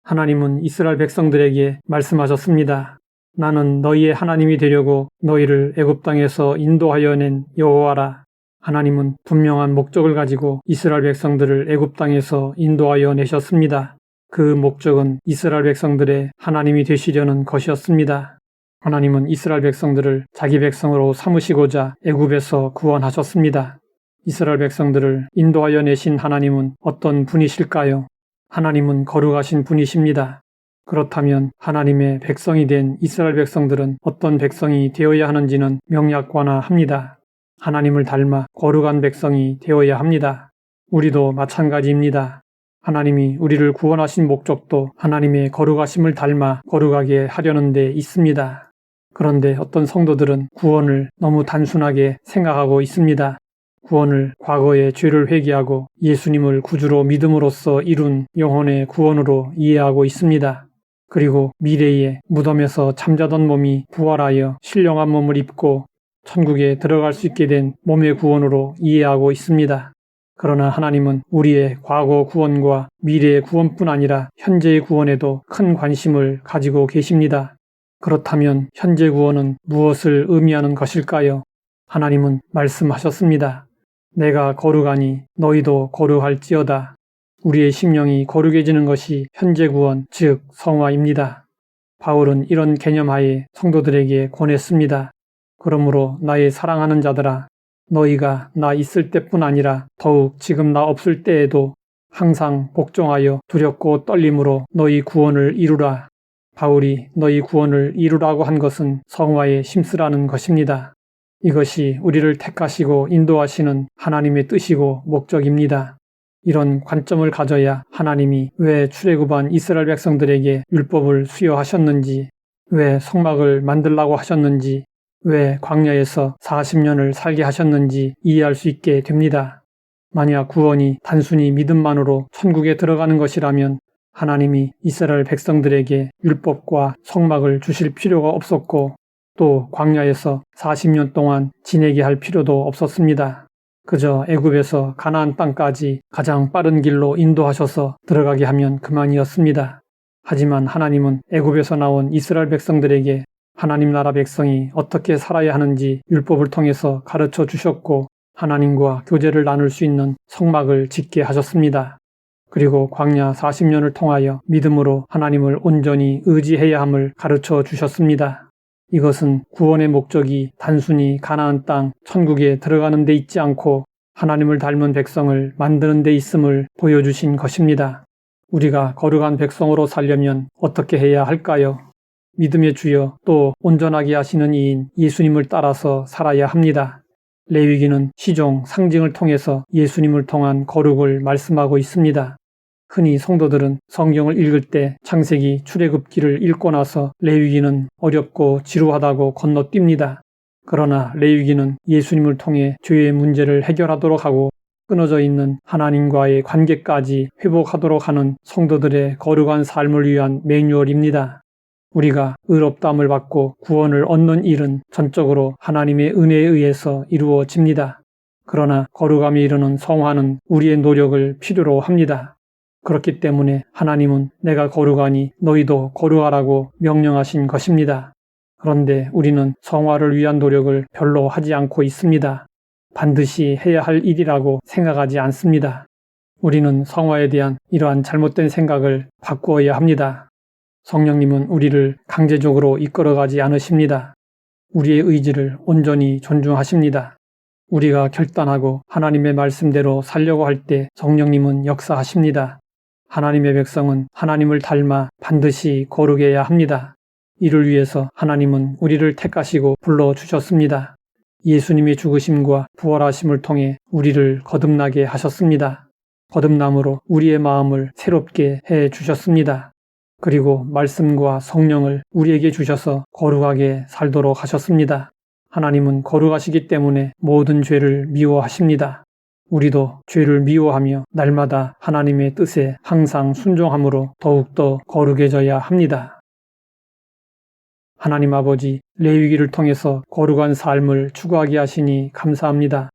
하나님은 이스라엘 백성들에게 말씀하셨습니다. 나는 너희의 하나님이 되려고 너희를 애굽 땅에서 인도하여 낸 여호와라. 하나님은 분명한 목적을 가지고 이스라엘 백성들을 애굽 땅에서 인도하여 내셨습니다. 그 목적은 이스라엘 백성들의 하나님이 되시려는 것이었습니다. 하나님은 이스라엘 백성들을 자기 백성으로 삼으시고자 애굽에서 구원하셨습니다. 이스라엘 백성들을 인도하여 내신 하나님은 어떤 분이실까요? 하나님은 거룩하신 분이십니다. 그렇다면 하나님의 백성이 된 이스라엘 백성들은 어떤 백성이 되어야 하는지는 명약관화합니다. 하나님을 닮아 거룩한 백성이 되어야 합니다. 우리도 마찬가지입니다. 하나님이 우리를 구원하신 목적도 하나님의 거룩하심을 닮아 거룩하게 하려는 데 있습니다. 그런데 어떤 성도들은 구원을 너무 단순하게 생각하고 있습니다. 구원을 과거의 죄를 회개하고 예수님을 구주로 믿음으로써 이룬 영혼의 구원으로 이해하고 있습니다. 그리고 미래에 무덤에서 잠자던 몸이 부활하여 신령한 몸을 입고 천국에 들어갈 수 있게 된 몸의 구원으로 이해하고 있습니다. 그러나 하나님은 우리의 과거 구원과 미래의 구원뿐 아니라 현재의 구원에도 큰 관심을 가지고 계십니다. 그렇다면 현재 구원은 무엇을 의미하는 것일까요? 하나님은 말씀하셨습니다. 내가 거룩하니 너희도 거룩할지어다. 우리의 심령이 거룩해지는 것이 현재 구원, 즉 성화입니다. 바울은 이런 개념하에 성도들에게 권했습니다. 그러므로 나의 사랑하는 자들아, 너희가 나 있을 때뿐 아니라 더욱 지금 나 없을 때에도 항상 복종하여 두렵고 떨림으로 너희 구원을 이루라. 바울이 너희 구원을 이루라고 한 것은 성화에 심쓰라는 것입니다. 이것이 우리를 택하시고 인도하시는 하나님의 뜻이고 목적입니다. 이런 관점을 가져야 하나님이 왜 출애굽한 이스라엘 백성들에게 율법을 수여하셨는지, 왜 성막을 만들라고 하셨는지, 왜 광야에서 40년을 살게 하셨는지 이해할 수 있게 됩니다. 만약 구원이 단순히 믿음만으로 천국에 들어가는 것이라면 하나님이 이스라엘 백성들에게 율법과 성막을 주실 필요가 없었고 또 광야에서 40년 동안 지내게 할 필요도 없었습니다. 그저 애굽에서 가나안 땅까지 가장 빠른 길로 인도하셔서 들어가게 하면 그만이었습니다. 하지만 하나님은 애굽에서 나온 이스라엘 백성들에게 하나님 나라 백성이 어떻게 살아야 하는지 율법을 통해서 가르쳐 주셨고 하나님과 교제를 나눌 수 있는 성막을 짓게 하셨습니다. 그리고 광야 40년을 통하여 믿음으로 하나님을 온전히 의지해야 함을 가르쳐 주셨습니다. 이것은 구원의 목적이 단순히 가나안 땅, 천국에 들어가는 데 있지 않고 하나님을 닮은 백성을 만드는 데 있음을 보여주신 것입니다. 우리가 거룩한 백성으로 살려면 어떻게 해야 할까요? 믿음의 주여 또 온전하게 하시는 이인 예수님을 따라서 살아야 합니다. 레위기는 시종, 상징을 통해서 예수님을 통한 거룩을 말씀하고 있습니다. 흔히 성도들은 성경을 읽을 때 창세기, 출애굽기를 읽고 나서 레위기는 어렵고 지루하다고 건너뜁니다. 그러나 레위기는 예수님을 통해 죄의 문제를 해결하도록 하고 끊어져 있는 하나님과의 관계까지 회복하도록 하는 성도들의 거룩한 삶을 위한 매뉴얼입니다. 우리가 의롭다함을 받고 구원을 얻는 일은 전적으로 하나님의 은혜에 의해서 이루어집니다. 그러나 거룩함에 이르는 성화는 우리의 노력을 필요로 합니다. 그렇기 때문에 하나님은 내가 거룩하니 너희도 거룩하라고 명령하신 것입니다. 그런데 우리는 성화를 위한 노력을 별로 하지 않고 있습니다. 반드시 해야 할 일이라고 생각하지 않습니다. 우리는 성화에 대한 이러한 잘못된 생각을 바꾸어야 합니다. 성령님은 우리를 강제적으로 이끌어가지 않으십니다. 우리의 의지를 온전히 존중하십니다. 우리가 결단하고 하나님의 말씀대로 살려고 할 때 성령님은 역사하십니다. 하나님의 백성은 하나님을 닮아 반드시 거룩해야 합니다. 이를 위해서 하나님은 우리를 택하시고 불러주셨습니다. 예수님의 죽으심과 부활하심을 통해 우리를 거듭나게 하셨습니다. 거듭남으로 우리의 마음을 새롭게 해 주셨습니다. 그리고 말씀과 성령을 우리에게 주셔서 거룩하게 살도록 하셨습니다. 하나님은 거룩하시기 때문에 모든 죄를 미워하십니다. 우리도 죄를 미워하며 날마다 하나님의 뜻에 항상 순종함으로 더욱더 거룩해져야 합니다. 하나님 아버지, 레위기를 통해서 거룩한 삶을 추구하게 하시니 감사합니다.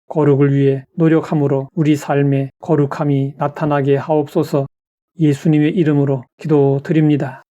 거룩을 위해 노력함으로 우리 삶에 거룩함이 나타나게 하옵소서. 예수님의 이름으로 기도드립니다.